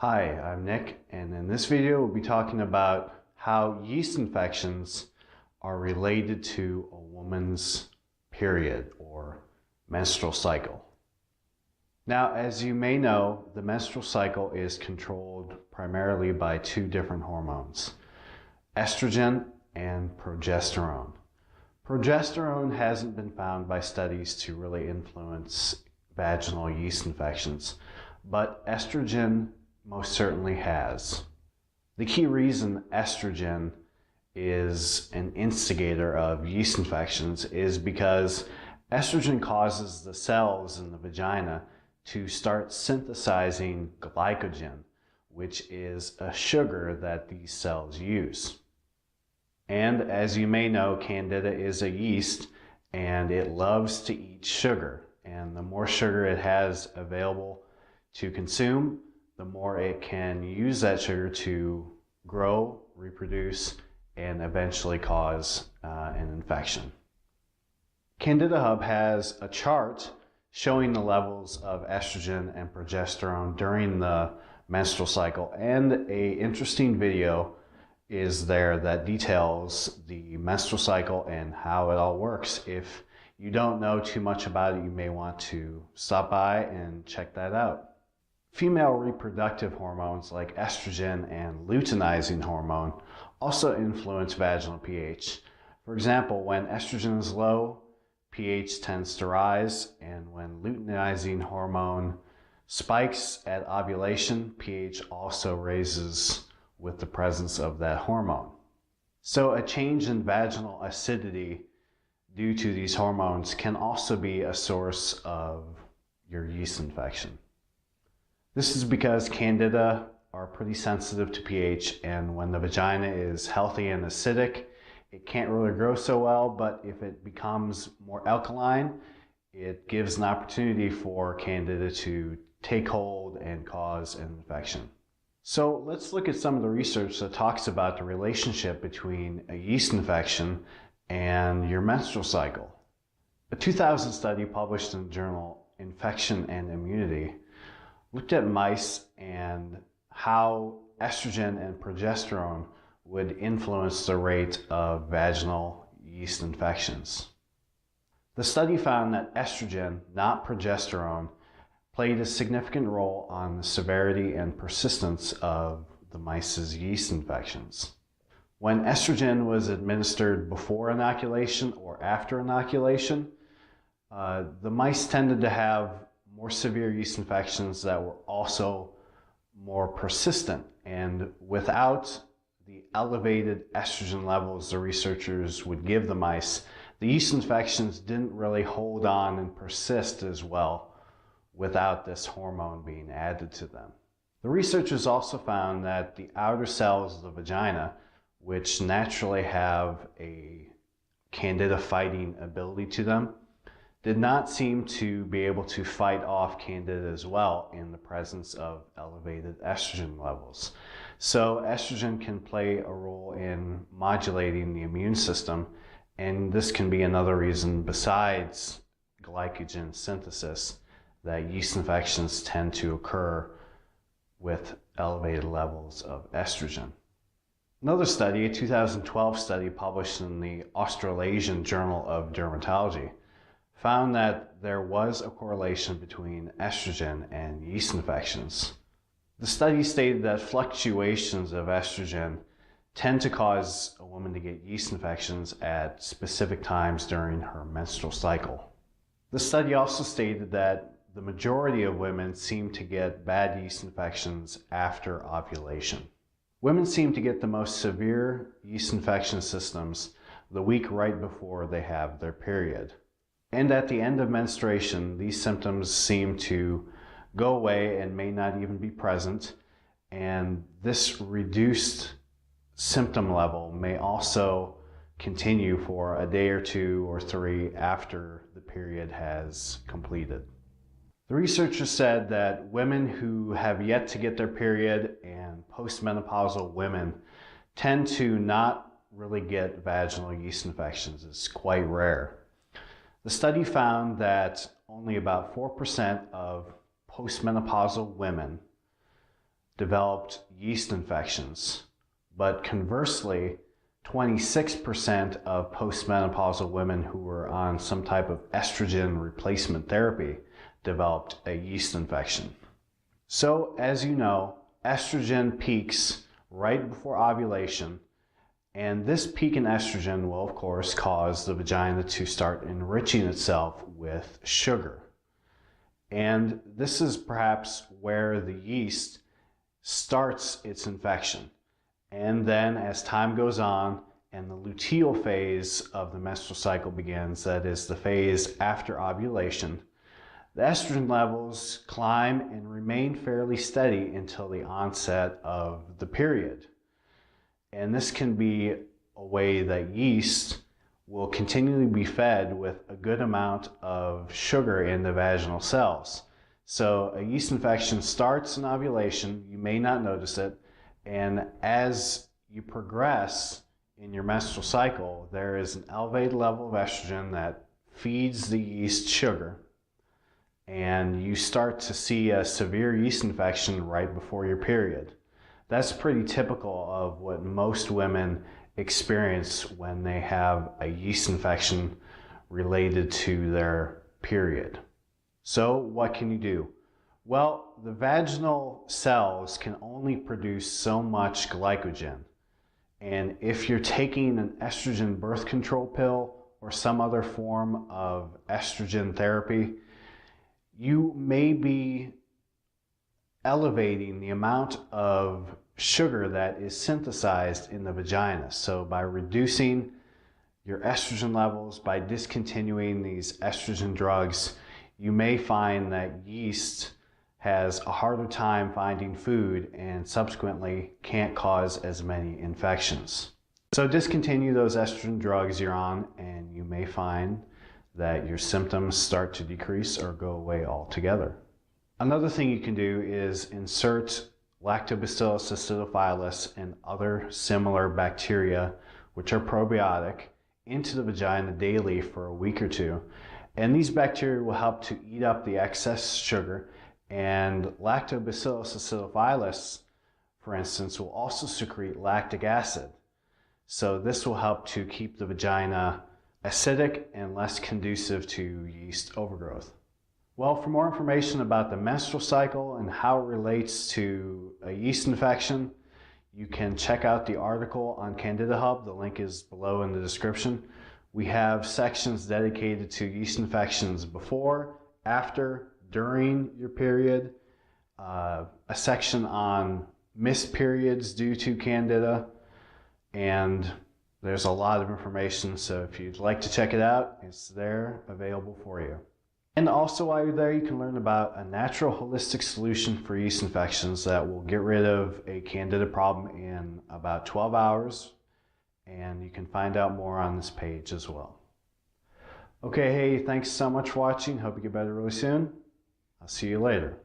Hi, I'm Nick, and in this video we'll be talking about how yeast infections are related to a woman's period or menstrual cycle. Now, as you may know, the menstrual cycle is controlled primarily by two different hormones, estrogen and progesterone. Progesterone hasn't been found by studies to really influence vaginal yeast infections, but estrogen most certainly has. The key reason estrogen is an instigator of yeast infections is because estrogen causes the cells in the vagina to start synthesizing glycogen, which is a sugar that these cells use. And as you may know, Candida is a yeast and it loves to eat sugar. And the more sugar it has available to consume, the more it can use that sugar to grow, reproduce, and eventually cause an infection. Candida Hub has a chart showing the levels of estrogen and progesterone during the menstrual cycle, and an interesting video is there that details the menstrual cycle and how it all works. If you don't know too much about it, you may want to stop by and check that out. Female reproductive hormones like estrogen and luteinizing hormone also influence vaginal pH. For example, when estrogen is low, pH tends to rise, and when luteinizing hormone spikes at ovulation, pH also raises with the presence of that hormone. So a change in vaginal acidity due to these hormones can also be a source of your yeast infection. This is because Candida are pretty sensitive to pH, and when the vagina is healthy and acidic, it can't really grow so well, but if it becomes more alkaline, it gives an opportunity for Candida to take hold and cause an infection. So let's look at some of the research that talks about the relationship between a yeast infection and your menstrual cycle. A 2000 study published in the journal Infection and Immunity looked at mice and how estrogen and progesterone would influence the rate of vaginal yeast infections. The study found that estrogen, not progesterone, played a significant role on the severity and persistence of the mice's yeast infections. When estrogen was administered before inoculation or after inoculation, the mice tended to have more severe yeast infections that were also more persistent. And without the elevated estrogen levels the researchers would give the mice, the yeast infections didn't really hold on and persist as well without this hormone being added to them. The researchers also found that the outer cells of the vagina, which naturally have a Candida fighting ability to them, did not seem to be able to fight off Candida as well in the presence of elevated estrogen levels. So estrogen can play a role in modulating the immune system, and this can be another reason besides glycogen synthesis that yeast infections tend to occur with elevated levels of estrogen. Another study, a 2012 study published in the Australasian Journal of Dermatology, found that there was a correlation between estrogen and yeast infections. The study stated that fluctuations of estrogen tend to cause a woman to get yeast infections at specific times during her menstrual cycle. The study also stated that the majority of women seem to get bad yeast infections after ovulation. Women seem to get the most severe yeast infection symptoms the week right before they have their period. And at the end of menstruation, these symptoms seem to go away and may not even be present. And this reduced symptom level may also continue for a day or two or three after the period has completed. The researchers said that women who have yet to get their period and postmenopausal women tend to not really get vaginal yeast infections. It's quite rare. The study found that only about 4% of postmenopausal women developed yeast infections. But conversely, 26% of postmenopausal women who were on some type of estrogen replacement therapy developed a yeast infection. So, as you know, estrogen peaks right before ovulation, and this peak in estrogen will, of course, cause the vagina to start enriching itself with sugar. And this is perhaps where the yeast starts its infection. And then as time goes on and the luteal phase of the menstrual cycle begins, that is the phase after ovulation, the estrogen levels climb and remain fairly steady until the onset of the period. And this can be a way that yeast will continually be fed with a good amount of sugar in the vaginal cells. So a yeast infection starts in ovulation, you may not notice it, and as you progress in your menstrual cycle, there is an elevated level of estrogen that feeds the yeast sugar, and you start to see a severe yeast infection right before your period. That's pretty typical of what most women experience when they have a yeast infection related to their period. So what can you do? Well, the vaginal cells can only produce so much glycogen. And if you're taking an estrogen birth control pill or some other form of estrogen therapy, you may be elevating the amount of sugar that is synthesized in the vagina. So by reducing your estrogen levels, by discontinuing these estrogen drugs, you may find that yeast has a harder time finding food and subsequently can't cause as many infections. So discontinue those estrogen drugs you're on, and you may find that your symptoms start to decrease or go away altogether. Another thing you can do is insert Lactobacillus acidophilus and other similar bacteria, which are probiotic, into the vagina daily for a week or two. And these bacteria will help to eat up the excess sugar, and Lactobacillus acidophilus, for instance, will also secrete lactic acid. So this will help to keep the vagina acidic and less conducive to yeast overgrowth. Well, for more information about the menstrual cycle and how it relates to a yeast infection, you can check out the article on Candida Hub. The link is below in the description. We have sections dedicated to yeast infections before, after, during your period, a section on missed periods due to Candida, and there's a lot of information, so if you'd like to check it out, it's there available for you. And also while you're there, you can learn about a natural holistic solution for yeast infections that will get rid of a Candida problem in about 12 hours. And you can find out more on this page as well. Okay, hey, thanks so much for watching. Hope you get better really soon. I'll see you later.